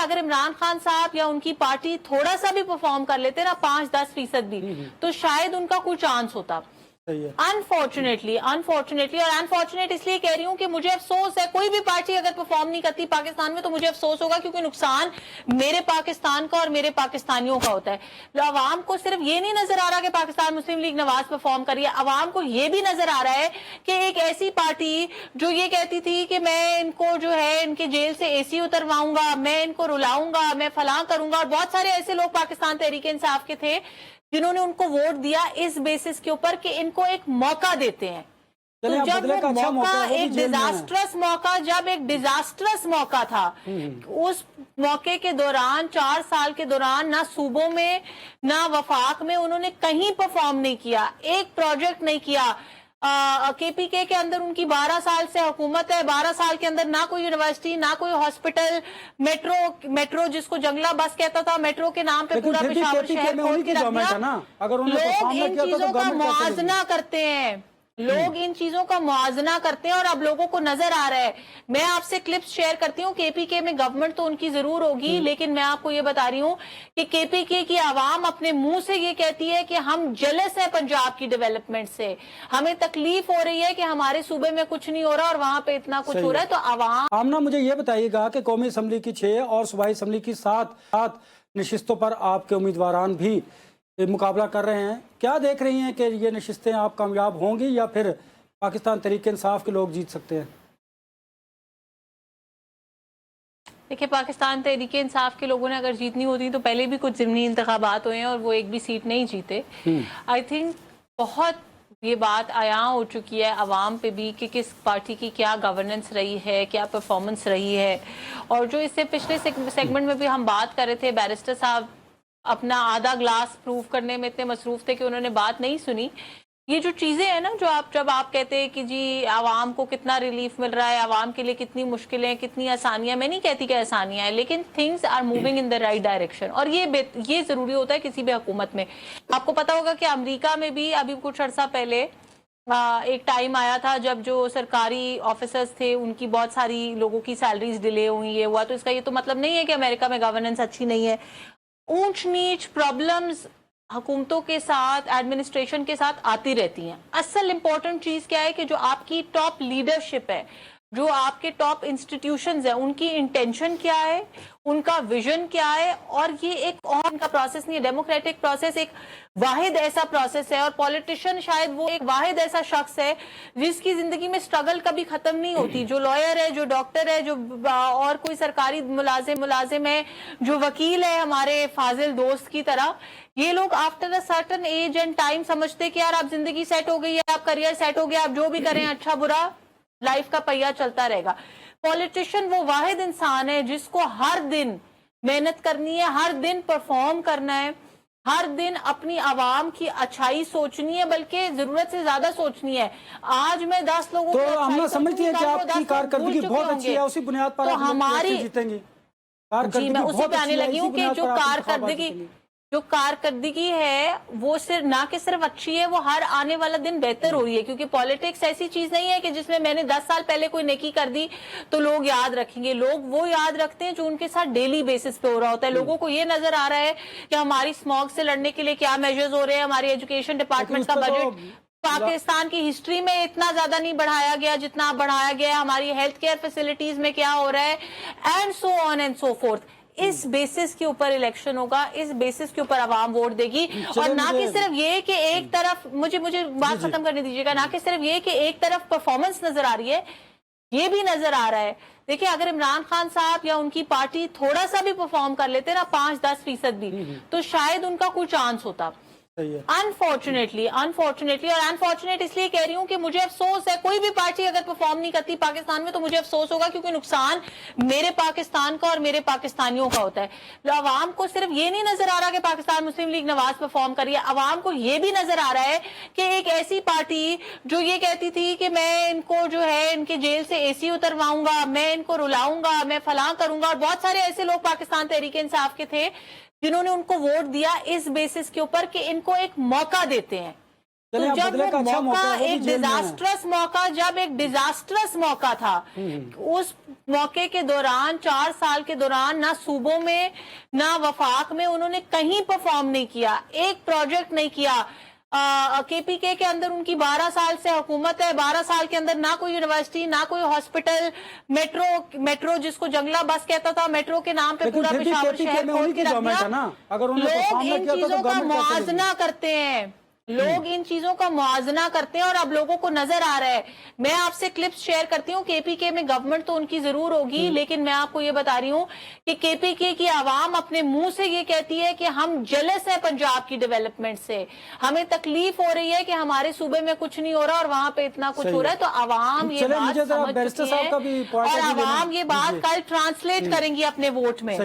अगर इमरान खान साहब या उनकी पार्टी थोड़ा सा भी परफॉर्म कर लेते ना 5-10% भी, तो शायद उनका कोई चांस होता। अनफॉर्चुनेटली और अनफॉर्चुनेट इसलिए कह रही हूँ कि मुझे अफसोस है, कोई भी पार्टी अगर परफॉर्म नहीं करती पाकिस्तान में तो मुझे अफसोस होगा, क्योंकि नुकसान मेरे पाकिस्तान का और मेरे पाकिस्तानियों का होता है। अवाम को सिर्फ ये नहीं नजर आ रहा कि पाकिस्तान मुस्लिम लीग नवाज परफॉर्म कर रही है, अवाम को ये भी नजर आ रहा है कि एक ऐसी पार्टी जो ये कहती थी कि मैं इनको जो है इनके जेल से एसी उतरवाऊंगा, मैं इनको रुलाऊंगा, मैं फलां करूंगा, और बहुत सारे ऐसे लोग पाकिस्तान तहरीक इंसाफ के थे जिन्होंने उनको वोट दिया इस बेसिस के ऊपर कि इनको एक मौका देते हैं। तो जब वो मौका एक डिजास्टरस मौका था, उस मौके के दौरान 4 साल के दौरान ना सूबों में ना वफाक में उन्होंने कहीं परफॉर्म नहीं किया, एक प्रोजेक्ट नहीं किया। केपीके के अंदर उनकी 12 साल से हुकूमत है, 12 साल के अंदर ना कोई यूनिवर्सिटी, ना कोई हॉस्पिटल, मेट्रो जिसको जंगला बस कहता था, मेट्रो के नाम पे पूरा पेशावर शहर खोल के रख दिया। लोग इन चीजों का मुआवजा करते हैं, लोग इन चीजों का मुआवजा करते हैं, और अब लोगों को नजर आ रहा है। मैं आपसे क्लिप्स शेयर करती हूँ, केपीके में गवर्नमेंट तो उनकी जरूर होगी, लेकिन मैं आपको ये बता रही हूँ कि केपीके की आवाम अपने मुंह से ये कहती है कि हम जेलस है पंजाब की डेवलपमेंट से, हमें तकलीफ हो रही है कि हमारे सूबे में कुछ नहीं हो रहा और वहां पे इतना कुछ हो रहा है। तो आवाम आमना, मुझे ये बताइएगा कि कौमी असम्बली की 6 और सूबाई असम्बली की 7 नशिस्तों पर आपके उम्मीदवारान भी मुकाबला कर रहे हैं, क्या देख रही हैं कि ये नशिस्तें आप कामयाब होंगी या फिर पाकिस्तान तहरीक इंसाफ के लोग जीत सकते हैं? देखिए, पाकिस्तान तहरीक इंसाफ के लोगों ने अगर जीतनी होती तो पहले भी कुछ ज़िमनी इंतखाबात हुए हैं और वो एक भी सीट नहीं जीते। आई थिंक बहुत ये बात आया हो चुकी है अवाम पे भी कि किस पार्टी की क्या गवर्नेंस रही है, क्या परफॉर्मेंस रही है। और जो इससे पिछले सेगमेंट में भी हम बात कर रहे थे, बैरिस्टर साहब अपना आधा ग्लास प्रूव करने में इतने मसरूफ थे कि उन्होंने बात नहीं सुनी। ये जो चीजें हैं ना, जो जब आप कहते हैं कि जी आवाम को कितना रिलीफ मिल रहा है, आवाम के लिए कितनी मुश्किलें, कितनी आसानियां, मैं नहीं कहती कि आसानियां हैं, लेकिन things are moving in the right direction, और ये जरूरी होता है किसी भी हुकूमत में। आपको पता होगा कि अमेरिका में भी अभी कुछ अर्सा पहले एक टाइम आया था जब जो सरकारी ऑफिसर्स थे उनकी बहुत सारी लोगों की सैलरीज डिले हुई, ये हुआ। तो इसका ये तो मतलब नहीं है कि अमेरिका में गवर्नेंस अच्छी नहीं है। ऊंच नीच प्रॉब्लम्स हुकूमतों के साथ, एडमिनिस्ट्रेशन के साथ आती रहती हैं। असल इंपॉर्टेंट चीज क्या है कि जो आपकी टॉप लीडरशिप है, जो आपके टॉप इंस्टीट्यूशंस है, उनकी इंटेंशन क्या है, उनका विजन क्या है। और ये एक और इनका प्रोसेस नहीं है, डेमोक्रेटिक प्रोसेस एक वाहिद ऐसा प्रोसेस है, और पॉलिटिशियन शायद वो एक वाहिद ऐसा शख्स है जिसकी जिंदगी में स्ट्रगल कभी खत्म नहीं होती। जो लॉयर है, जो डॉक्टर है, जो और कोई सरकारी मुलाजिम है, जो वकील है, हमारे फाजिल दोस्त की तरह, ये लोग after a certain age and time समझते कि यार अब जिंदगी सेट हो गई है, आप करियर सेट हो गया, आप जो भी करें अच्छा बुरा लाइफ का पहिया चलता रहेगा। पॉलिटिशियन वो वाहिद इंसान है जिसको हर दिन मेहनत करनी है, हर दिन परफॉर्म करना है, हर दिन अपनी आवाम की अच्छाई सोचनी है, बल्कि जरूरत से ज्यादा सोचनी है। आज मैं 10 लोगों को हमने समझती है कि आपकी कारकर्दगी बहुत अच्छी है, उसी बुनियाद पर तो हमारी जीतेंगे। जी, मैं उसी पे आने लगी हूँ कि जो कारकर्दगी है वो सिर्फ अच्छी है, वो हर आने वाला दिन बेहतर हो रही है। क्योंकि पॉलिटिक्स ऐसी चीज नहीं है कि जिसमें मैंने 10 साल पहले कोई नेकी कर दी तो लोग याद रखेंगे। लोग वो याद रखते हैं जो उनके साथ डेली बेसिस पे हो रहा होता है। लोगों को ये नजर आ रहा है कि हमारी स्मॉग से लड़ने के लिए क्या मेजर्स हो रहे हैं, हमारी एजुकेशन डिपार्टमेंट का बजट पाकिस्तान की हिस्ट्री में इतना ज्यादा नहीं बढ़ाया गया जितना बढ़ाया गया, हमारी हेल्थ केयर फैसिलिटीज में क्या हो रहा है, and so on and so fourth. इस बेसिस के ऊपर इलेक्शन होगा, इस बेसिस के ऊपर आवाम वोट देगी। और ना कि सिर्फ ये कि एक तरफ, मुझे बात खत्म करने दीजिएगा, ना कि सिर्फ ये कि एक तरफ परफॉर्मेंस नजर आ रही है, ये भी नजर आ रहा है। देखिए, अगर इमरान खान साहब या उनकी पार्टी थोड़ा सा भी परफॉर्म कर लेते ना 5-10% भी, तो शायद उनका कोई चांस होता। अनफॉर्चुनेटली और अनफॉर्चुनेट इसलिए कह रही हूँ कि मुझे अफसोस है, कोई भी पार्टी अगर परफॉर्म नहीं करती पाकिस्तान में तो मुझे अफसोस होगा, क्योंकि नुकसान मेरे पाकिस्तान का और मेरे पाकिस्तानियों का होता है। अवाम को सिर्फ ये नहीं नजर आ रहा कि पाकिस्तान मुस्लिम लीग नवाज परफॉर्म कर रही है, अवाम को ये भी नजर आ रहा है कि एक ऐसी पार्टी जो ये कहती थी कि मैं इनको जो है इनके जेल से एसी उतरवाऊंगा, मैं इनको रुलाऊंगा, मैं फलां करूंगा, और बहुत सारे ऐसे लोग पाकिस्तान तहरीक इंसाफ के थे जिन्होंने उनको वोट दिया इस बेसिस के ऊपर कि इनको एक मौका देते हैं। चलिए, तो अब जब बदले का वो अच्छा मौका मौका है, वो भी एक जेल में है। डिजास्टरस मौका, जब एक डिजास्टरस मौका था, उस मौके के दौरान 4 साल के दौरान ना सूबों में ना वफाक में उन्होंने कहीं परफॉर्म नहीं किया, एक प्रोजेक्ट नहीं किया। केपीके के अंदर उनकी 12 साल से हुकूमत है, 12 साल के अंदर ना कोई यूनिवर्सिटी, ना कोई हॉस्पिटल, मेट्रो जिसको जंगला बस कहता था, मेट्रो के नाम पे लेकिन पूरा फिर भी पेशावर केपीके शहर में खोल उन्हीं के की रख गवर्नमेंट दिया। है ना, अगर उन्होंने लोग परफॉर्म न इन किया तो चीजों का गवर्नमेंट कैसे लेगी? मुआवजा करते हैं, लोग इन चीजों का मुआवजा करते हैं और अब लोगों को नजर आ रहा है। मैं आपसे क्लिप्स शेयर करती हूँ, केपीके में गवर्नमेंट तो उनकी जरूर होगी, लेकिन मैं आपको ये बता रही हूँ कि केपीके की आवाम अपने मुंह से ये कहती है कि हम जेलस है पंजाब की डेवलपमेंट से, हमें तकलीफ हो रही है कि हमारे सूबे में कुछ नहीं हो रहा और वहां पे इतना कुछ सही हो रहा है। है। तो आवाम ये चलिए, बात मुझे जरा समझ बैरिस्टर चुकी साहब का भी है point और of view लेना आवाम ये बात दीजिए। कल ट्रांसलेट करेंगी अपने वोट में।